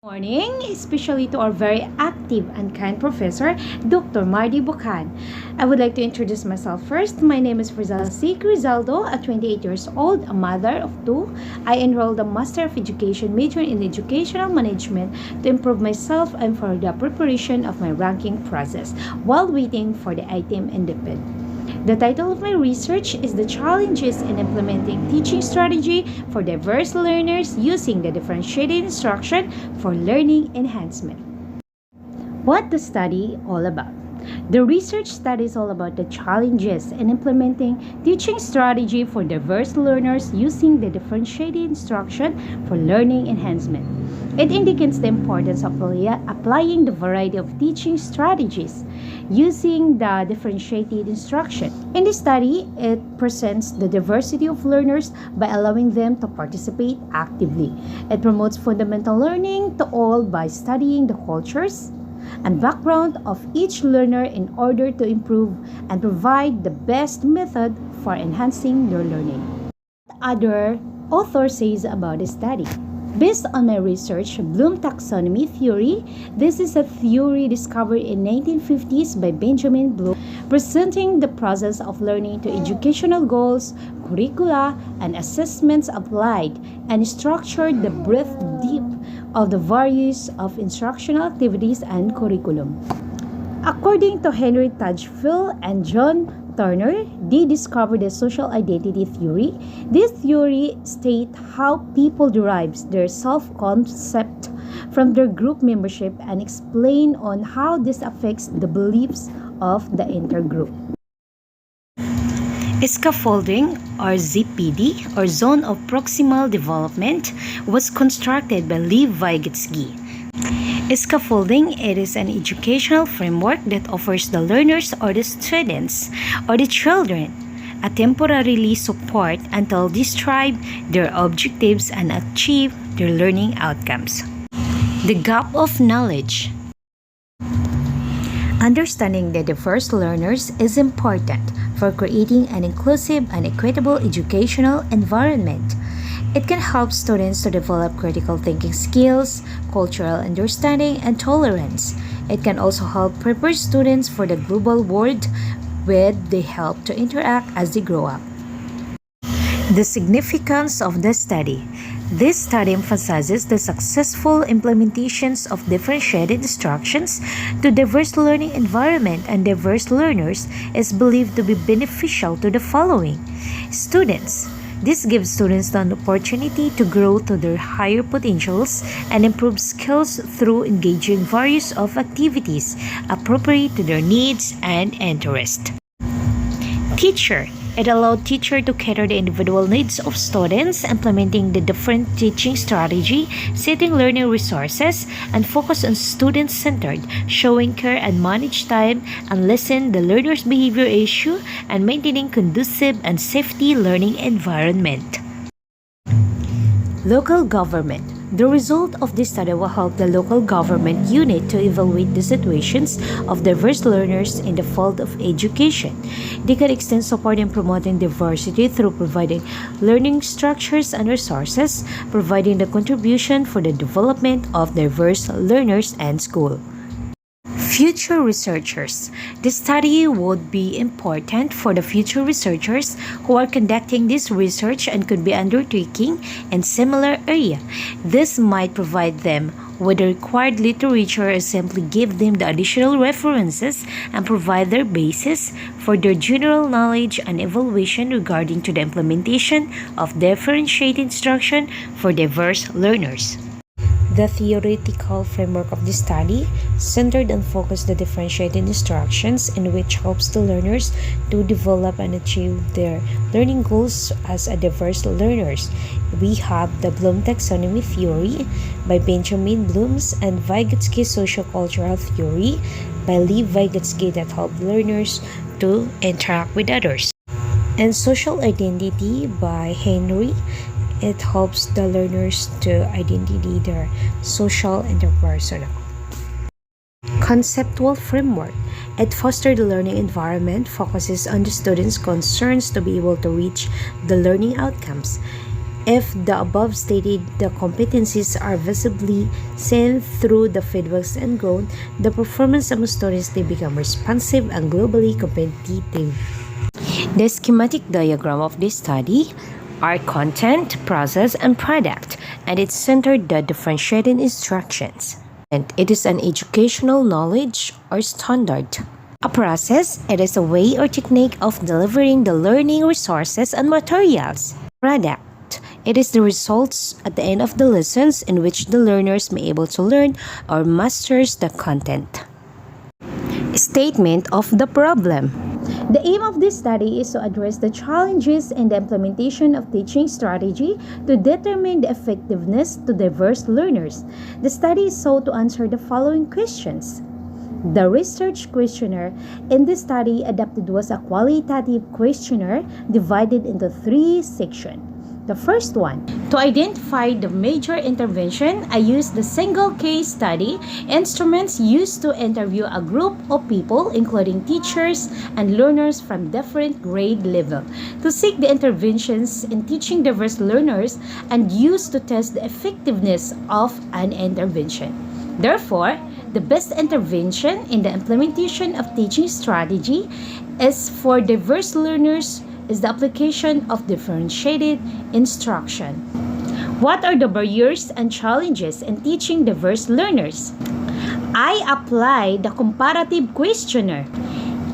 Morning, especially to our very active and kind professor, Dr. Marty Buchan. I would like to introduce myself first. My name is Frizal C. Rizaldo, at 28 years old, a mother of two. I enrolled a Master of Education major in Educational Management to improve myself and for the preparation of my ranking process while waiting for the ITM independent. The title of my research is The Challenges in Implementing Teaching Strategy for Diverse Learners Using the Differentiated Instruction for Learning Enhancement. What the study all about? The research study is all about the challenges in implementing teaching strategy for diverse learners using the differentiated instruction for learning enhancement. It indicates the importance of applying the variety of teaching strategies using the differentiated instruction. In this study, it presents the diversity of learners by allowing them to participate actively. It promotes fundamental learning to all by studying the cultures and background of each learner in order to improve and provide the best method for enhancing their learning. Other author says about the study. Based on my research, Bloom taxonomy theory, this is a theory discovered in 1950s by Benjamin Bloom, presenting the process of learning to educational goals, curricula, and assessments applied and structured the breadth deep of the various of instructional activities and curriculum. According to Henry Tadgfield and John Turner, they discovered the social identity theory. This theory states how people derive their self-concept from their group membership and explain on how this affects the beliefs of the intergroup. Scaffolding, or ZPD, or Zone of Proximal Development, was constructed by Lev Vygotsky. Scaffolding, it is an educational framework that offers the learners or the students or the children a temporarily support until they strive their objectives and achieve their learning outcomes. The gap of knowledge. Understanding the diverse learners is important for creating an inclusive and equitable educational environment. It can help students to develop critical thinking skills, cultural understanding, and tolerance. It can also help prepare students for the global world where they help to interact as they grow up. The significance of the study. This study emphasizes the successful implementations of differentiated instructions to diverse learning environment and diverse learners is believed to be beneficial to the following. Students. This gives students the opportunity to grow to their higher potentials and improve skills through engaging various of activities appropriate to their needs and interests. Teacher. It allowed teachers to cater the individual needs of students, implementing the different teaching strategy, setting learning resources, and focus on student-centered, showing care and manage time, and listen the learner's behavior issue, and maintaining conducive and safety learning environment. Local government. The result of this study will help the local government unit to evaluate the situations of diverse learners in the field of education. They can extend support in promoting diversity through providing learning structures and resources, providing the contribution for the development of diverse learners and school. Future researchers. The study would be important for the future researchers who are conducting this research and could be undertaking in similar area. This might provide them with the required literature or simply give them the additional references and provide their basis for their general knowledge and evaluation regarding to the implementation of differentiated instruction for diverse learners. The theoretical framework of the study centered and focused the differentiated instructions in which helps the learners to develop and achieve their learning goals as a diverse learners. We have the Bloom taxonomy theory by Benjamin Bloom's and Vygotsky sociocultural theory by Lev Vygotsky that help learners to interact with others. And social identity by Henry. It helps the learners to identify their social and interpersonal. Conceptual framework. It fosters the learning environment, focuses on the students' concerns to be able to reach the learning outcomes. If the above stated the competencies are visibly seen through the feedbacks and growth, the performance of students they become responsive and globally competitive. The schematic diagram of this study are content, process, and product, and it centered the differentiated instructions. And it is an educational knowledge or standard. A process, it is a way or technique of delivering the learning resources and materials. Product, it is the results at the end of the lessons in which the learners may able to learn or masters the content. Statement of the problem. The aim of this study is to address the challenges in the implementation of teaching strategy to determine the effectiveness to diverse learners. The study is sought to answer the following questions. The research questionnaire in this study adopted was a qualitative questionnaire divided into 3 sections. The first one, to identify the major intervention, I used the single case study instruments used to interview a group of people, including teachers and learners from different grade level, to seek the interventions in teaching diverse learners and used to test the effectiveness of an intervention. Therefore, the best intervention in the implementation of teaching strategy is for diverse learners is the application of differentiated instruction. What are the barriers and challenges in teaching diverse learners? I applied the comparative questionnaire,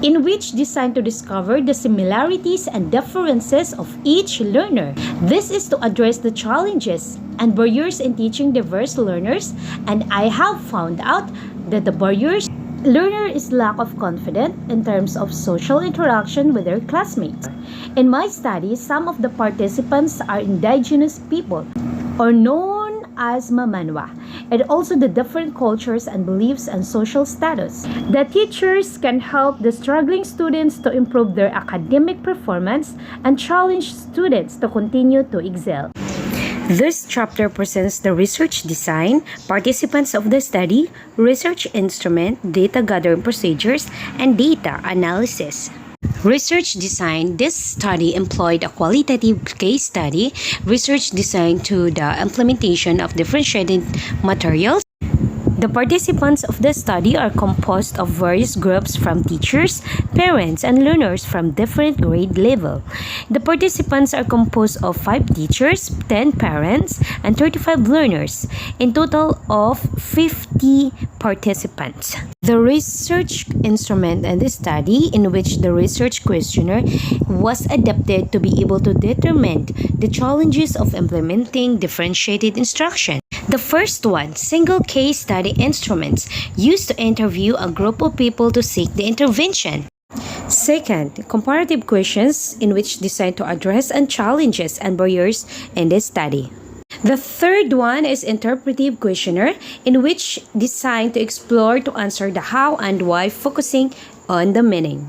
in which designed to discover the similarities and differences of each learner. This is to address the challenges and barriers in teaching diverse learners, and I have found out that the barriers learner is lack of confidence in terms of social interaction with their classmates. In my study, some of the participants are indigenous people or known as Mamanwa, and also the different cultures and beliefs and social status. The teachers can help the struggling students to improve their academic performance and challenge students to continue to excel. This chapter presents the research design, participants of the study, research instrument, data gathering procedures, and data analysis. Research design. This study employed a qualitative case study, research design to the implementation of differentiated materials. The participants of the study are composed of various groups from teachers, parents, and learners from different grade level. The participants are composed of 5 teachers, 10 parents, and 35 learners, in total of 50 participants. The research instrument in this study, in which the research questionnaire was adapted to be able to determine the challenges of implementing differentiated instruction. The first one, single case study instruments used to interview a group of people to seek the intervention. Second, comparative questions in which designed to address and challenges and barriers in this study. The third one is interpretive questionnaire in which designed to explore to answer the how and why, focusing on the meaning.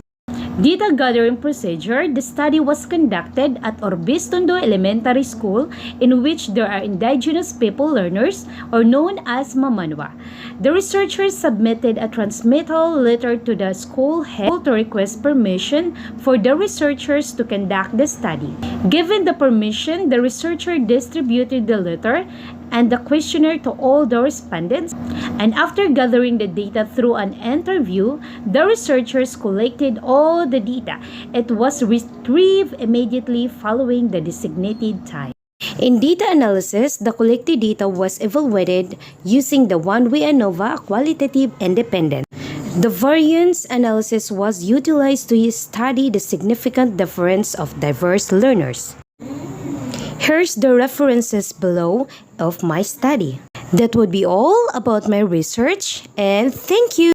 Data gathering procedure. The study was conducted at Orbistondo Elementary School, in which there are indigenous people learners or known as Mamanwa. The researchers submitted a transmittal letter to the school head to request permission for the researchers to conduct the study. Given the permission, the researcher distributed the letter and the questionnaire to all the respondents, and after gathering the data through an interview, the researchers collected all the data. It was retrieved immediately following the designated time. In data analysis, the collected data was evaluated using the one-way ANOVA qualitative independent. The variance analysis was utilized to study the significant difference of diverse learners. Here's the references below of my study. That would be all about my research, and thank you.